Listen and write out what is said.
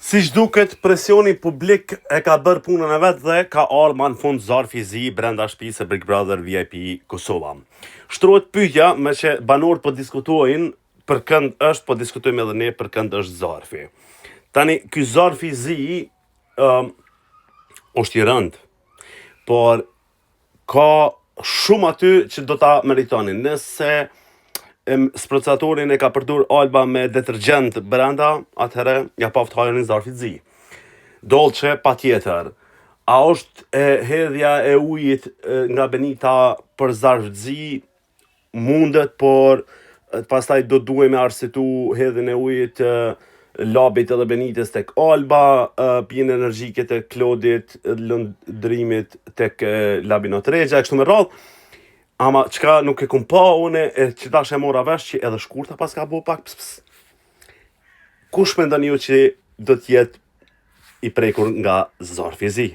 Si duket, presioni publik e ka bërë punën e vetë dhe ka ardhur në fund zarfi zi brenda shtëpisë së Big Brother VIP Kosova. Shtrohet pyetja, me që banorët po diskutojnë për kënd është, po diskutojmë edhe ne për kënd është zarfi. Tani, ky zarfi zi është i rëndë, por ka shumë aty që do ta meritonin. Nëse sprocatorin e ka përdur Alba me detergjent brenda, atëherë ja paft hajrin zarfit zi. Dolce pa tjetër. A është hedhja e ujit nga Benita për zarf zi? Mundet, por pastaj do duhet me arsitu hedhjen e ujit labit edhe Benitës tek Alba, pijen energjike tek Klodit, lëndrimit tek labi Notregja, kështu me radhë. Ama çka nuk e kum pa une, që tash e mora vesh që edhe shkurta pas ka bo pak Kush mendon ju që do t'jetë i prekur nga zarfi zi?